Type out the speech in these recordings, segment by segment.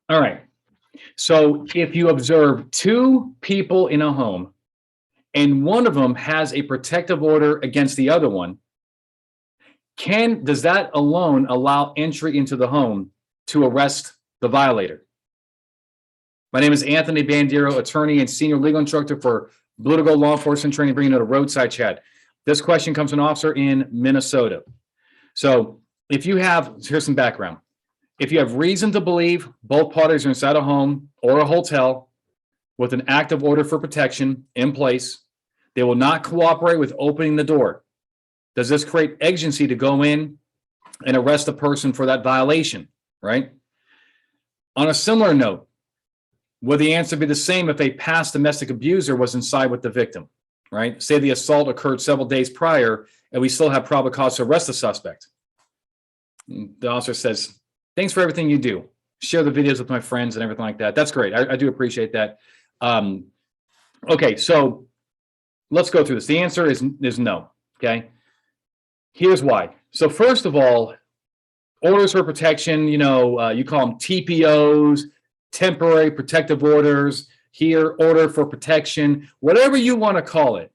All right. So if you observe two people in a home and one of them has a protective order against the other one, does that alone allow entry into the home to arrest the violator? My name is Anthony Bandiero, attorney and senior legal instructor for Blue to Gold Law Enforcement Training, bringing it a roadside chat. This question comes from an officer in Minnesota. So if you have, here's some background. If you have reason to believe both parties are inside a home or a hotel with an active order for protection in place, they will not cooperate with opening the door. Does this create exigency to go in and arrest the person for that violation, right? On a similar note, would the answer be the same if a past domestic abuser was inside with the victim, right? Say the assault occurred several days prior and we still have probable cause to arrest the suspect. The officer says, thanks for everything you do. Share the videos with my friends and everything like that. That's great. I do appreciate that. Okay, so let's go through this. The answer is no, okay? Here's why. So first of all, orders for protection, you call them TPOs, temporary protective orders, here, order for protection, whatever you want to call it.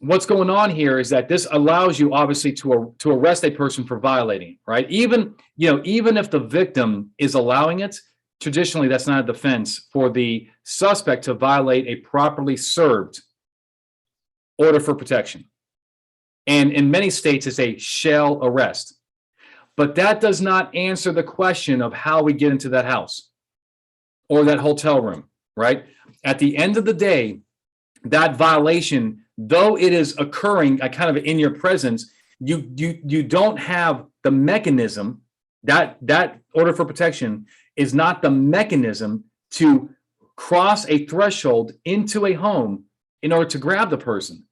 What's going on here is that this allows you obviously to arrest a person for violating, right? Even if the victim is allowing it, traditionally that's not a defense for the suspect to violate a properly served order for protection. And in many states, it's a shall arrest. But that does not answer the question of how we get into that house or that hotel room, right? At the end of the day, that violation, though it is occurring kind of in your presence, you don't have the mechanism, that order for protection is not the mechanism to cross a threshold into a home in order to grab the person.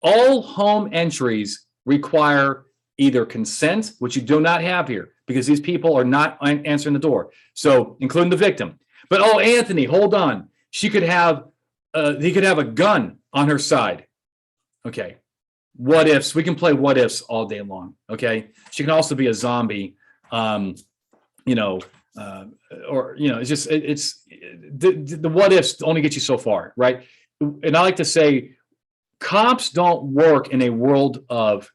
All home entries require either consent, which you do not have here because these people are not answering the door. So including the victim. But, oh, Anthony, hold on. He could have a gun on her side. Okay. What ifs? We can play what ifs all day long. Okay. She can also be a zombie. It's the what ifs only get you so far, right? And I like to say, cops don't work in a world of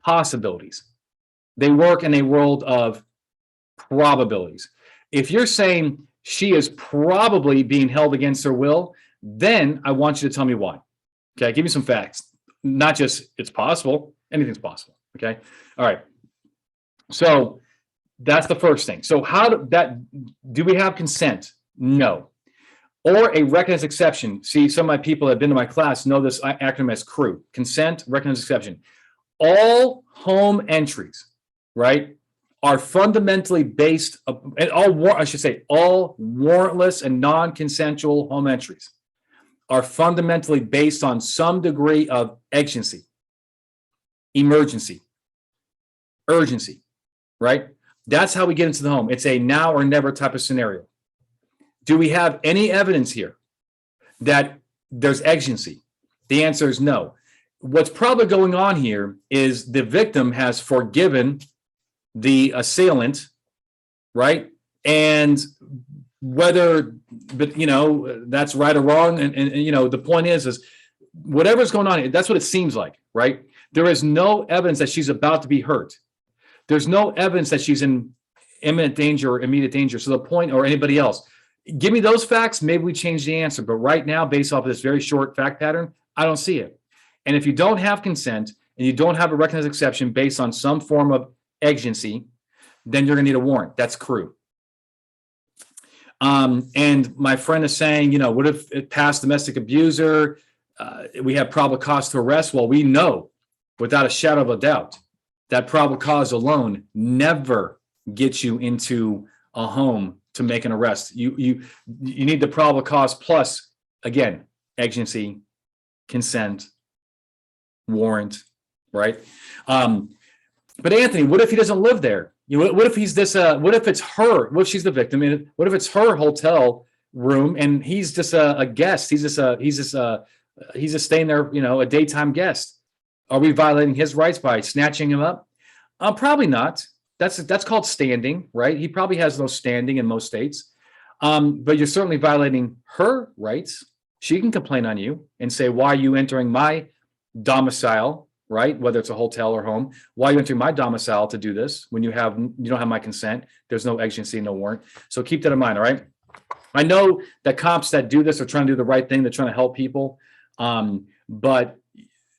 possibilities. They work in a world of probabilities. If you're saying she is probably being held against her will, then I want you to tell me why. Okay, give me some facts. Not just it's possible, anything's possible. Okay, all right. So that's the first thing. So do we have consent? No. Or a recognized exception. See, some of my people that have been to my class know this acronym as CREW. Consent, recognized exception. All home entries, right, are fundamentally based, and all warrantless and non-consensual home entries are fundamentally based on some degree of exigency, emergency, urgency, right? That's how we get into the home. It's a now or never type of scenario. Do we have any evidence here that there's exigency? The answer is no. What's probably going on here is the victim has forgiven the assailant, right? And whether, that's right or wrong. And the point is whatever's going on, that's what it seems like, right? There is no evidence that she's about to be hurt. There's no evidence that she's in imminent danger or immediate danger. So the point, or anybody else, give me those facts, maybe we change the answer. But right now, based off of this very short fact pattern, I don't see it. And if you don't have consent and you don't have a recognized exception based on some form of exigency, then you're going to need a warrant. That's CREW. And my friend is saying, what if it passed domestic abuser? We have probable cause to arrest. Well, we know without a shadow of a doubt that probable cause alone never gets you into a home to make an arrest. You need the probable cause plus, again, exigency, consent, warrant, right? But Anthony, what if he doesn't live there? What if he's this? What if it's her? What if she's the victim? And what if it's her hotel room and he's just a guest? He's just staying there, a daytime guest. Are we violating his rights by snatching him up? Probably not. That's called standing, right? He probably has no standing in most states. But you're certainly violating her rights. She can complain on you and say, why are you entering my domicile, right? Whether it's a hotel or home, why are you entering my domicile to do this when you don't have my consent? There's no exigency, no warrant. So keep that in mind, all right? I know that cops that do this are trying to do the right thing. They're trying to help people. But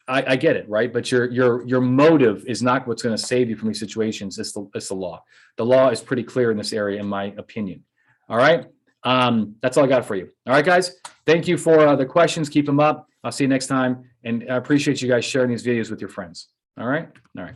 I get it, right? But your motive is not what's going to save you from these situations. It's the law. The law is pretty clear in this area, in my opinion. All right. That's all I got for you. All right, guys. Thank you for the questions. Keep them up. I'll see you next time. And I appreciate you guys sharing these videos with your friends. All right. All right.